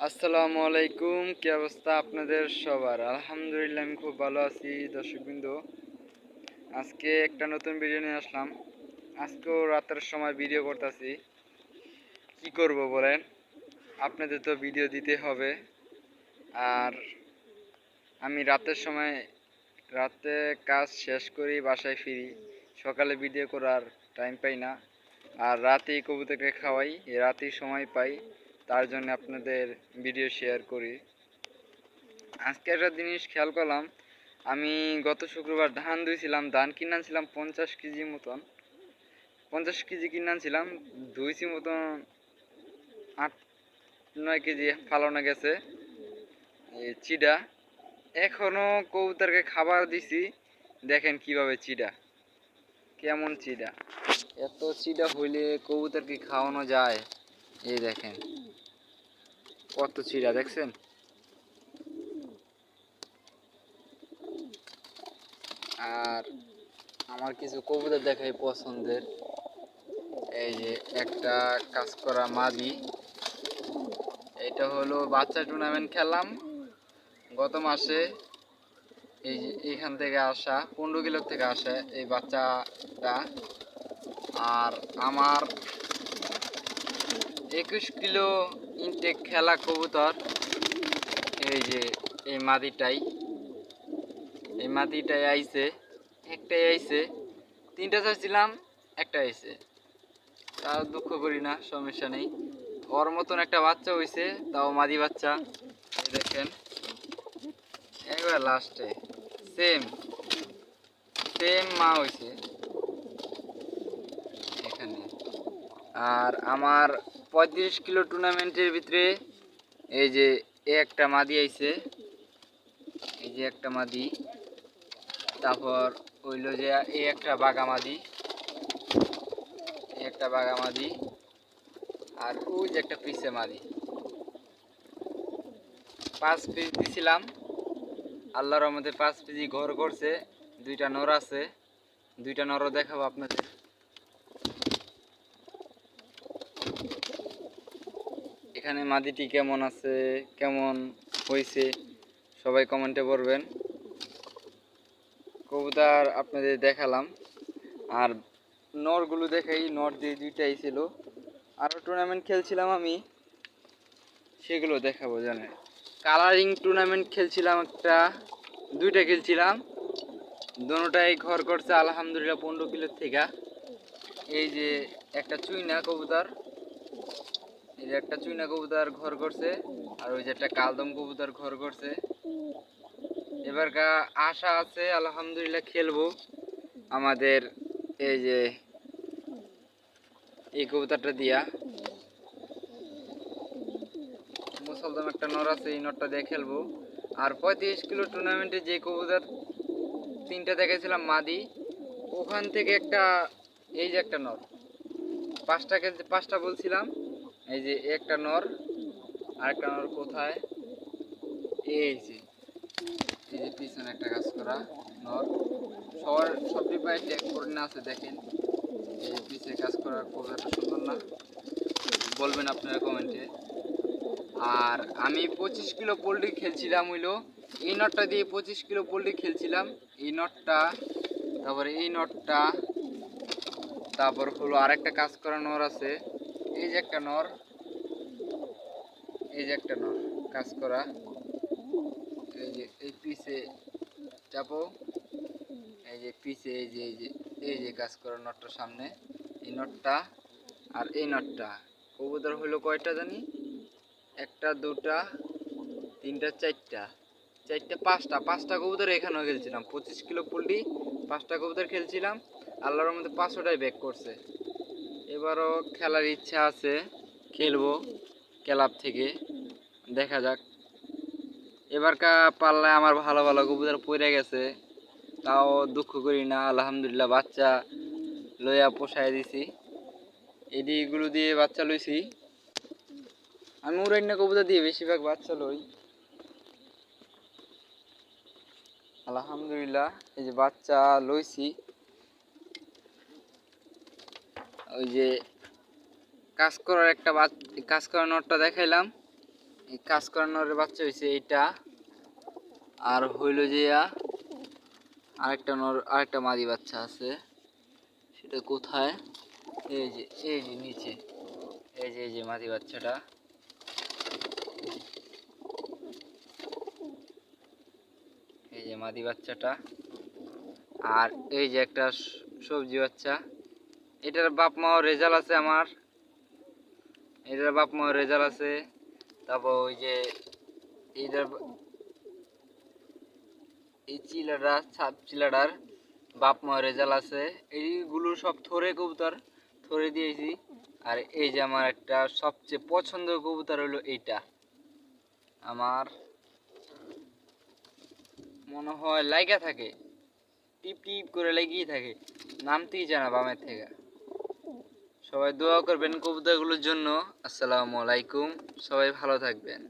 আসসালামু আলাইকুম। কি অবস্থা আপনাদের সবার? আলহামদুলিল্লাহ আমি খুব ভালো আছি। দর্শকবৃন্দ, আজকে একটা নতুন ভিডিও নিয়ে আসলাম। আজকেও রাতের সময় ভিডিও করতেছি। কি করব বলেন, আপনাদের তো ভিডিও দিতে হবে। আর আমি রাতে কাজ শেষ করি বাসায় ফিরি, সকালে ভিডিও করার টাইম পাই না। আর রাতেই কবুতরকে খাওয়াই, রাতেই সময় পাই, তার জন্য আপনাদের ভিডিও শেয়ার করি। আজকে একটা জিনিস খেয়াল করলাম, আমি গত শুক্রবার ধান ধুইছিলাম, ধান কিনে আনছিলাম 50 কেজি মতন। 50 কেজি কিনে আনছিলাম, ধুইছি মতন 8-9 কেজি ফালানো গেছে চিডা। এখনো কবুতরকে খাবার দিছি, দেখেন কিভাবে চিডা, কেমন চিডা। এত চিডা হইলে কবুতরকে খাওয়ানো যায়? এই দেখেন কত চিডা, দেখছেন? আর আমার কিছু কবুতর দেখাই পছন্দের। এই যে একটা কাজ করা মাদি, এটা হলো বাচ্চা টুর্নামেন্ট খেললাম গত মাসে। এই যে এইখান থেকে আসা 15 কিলো থেকে আসে এই বাচ্চাটা। আর আমার 21 কিলো ইনটেক খেলা কবুতর। এই যে এই মাদিটাই আইছে, একটাই আইছে, 3টা চাইছিলাম, একটা আইছে। তাও দুঃখ করি না, সমস্যা নেই। ওর মতন একটা বাচ্চা হইছে, তাও মাদি বাচ্চা। এই দেখেন একবার লাস্টে সেম সেম মা হইছে এখানে। আর আমার 35 কিলো টুর্নামেন্টের ভিতরে এই যে একটা মাদি আইছে, এই যে একটা মাদি। তারপর হইলো যে এই একটা বাগামাদি, এই একটা বাগামাদি। আর ওই যে একটা পিছে মাদি। 5 পিস দিছিলাম, আল্লাহর রহমতে 5 পিসই ঘর করছে। 2টা নর আছে, 2টা নরও দেখাবো আপনাদের। এখানে মাদিটি কেমন আছে, কেমন হয়েছে, সবাই কমেন্টে বলবেন। কবুতর আপনাদের দেখালাম, আর নরগুলো দেখাই। নর দিয়ে 2টাই ছিল, আরও টুর্নামেন্ট খেলছিলাম আমি, সেগুলো দেখাবো জানেন। কালারিং টুর্নামেন্ট খেলছিলাম, 2টা খেলছিলাম, দোনোটাই ঘর করছে আলহামদুলিল্লাহ 15 কিলোর থেকে। এই যে একটা চুইনা কবুতর, এই যে একটা চুইনা কবুতর ঘর করছে, আর ওই যে একটা কালদম কবুতর ঘর করছে। এবারকার আশা আছে আলহামদুলিল্লাহ খেলবো আমাদের এই যে এই কবুতরটা দিয়া। মুসলদম একটা নর আছে, এই নরটা দিয়ে খেলবো। আর 35 কিলো টুর্নামেন্টে যে কবুতর 3টা দেখেছিলাম মাদি, ওখান থেকে একটা, এই যে একটা নর। 5টা খেলতে 5টা বলছিলাম, এই যে একটা নর। আর একটা নর কোথায়? এই যে এই যে পিছনে একটা কাজ করা নর। সবটি পায়ে ট্যাগ করে না আছে, দেখেন। এই যে পিছে কাজ করার কবুতরটা সুন্দর না? বলবেন আপনারা কমেন্টে। আর আমি 25 কিলো পোল্ট্রি খেলছিলাম, হইলো এই নটটা দিয়ে 25 কিলো পোল্ট্রি খেলছিলাম। এই নটটা, তারপরে এই নটটা, তারপর হলো আরেকটা কাজ করা নর আছে। এই যে একটা নর, এই যে একটা নর কাজ করা। এই যে এই পিছে চাপো, এই যে পিছে এই যে কাজ করা নটটার সামনে, এই নটটা আর এই নটটা। কবুতর হলো কয়টা জানি? 1টা 2টা 3টা 4টা 5টা কবুতর এখানেও খেলছিলাম। 25 কিলো পোল্ট্রি, 5টা কবুতর খেলছিলাম, আল্লাহর মধ্যে 5টাই ব্যাক করছে। এবারও খেলার ইচ্ছা আছে, খেলবো ক্লাব থেকে, দেখা যাক। এবারকার পাল্লায় আমার ভালো ভালো কবুতর পড়ে গেছে, তাও দুঃখ করি না, আলহামদুলিল্লাহ বাচ্চা লইয়া পোষায় দিছি। এগুলো দিয়ে বাচ্চা লইছি। আমি উড়াইনা কবুতর দিয়ে বেশিরভাগ বাচ্চা লই, আলহামদুলিল্লাহ। এই যে বাচ্চা লইছি, ওই যে কাজ করার নটটা দেখাইলাম, এই কাজ করানোর বাচ্চা হয়েছে এইটা, আর হইল যে আরেকটা মাদি বাচ্চা আছে, সেটা কোথায়? এই যে নিচে, এই যে মাদি বাচ্চাটা, এই যে মাদি বাচ্চাটা। আর এই যে একটা সবজি বাচ্চা, এটার বাপ মাও রেজাল্ট আছে আমার, এটার বাপ মাও রেজাল্ট আছে। তারপর ওই যে এইটার এই চিলাটার বাপ মা রেজাল্ট আছে। এইগুলো সব থরে কবুতর, থরে দিয়েছি। আর এই যে আমার একটা সবচেয়ে পছন্দের কবুতর হলো এইটা, আমার মনে হয় লাইগা থাকে, টিপ টিপ করে লেগেই থাকে, নামতেই জানা বামের থেকে। সবাই দোয়া করবেন কবুতরগুলোর জন্য। আসসালামু আলাইকুম, সবাই ভালো থাকবেন।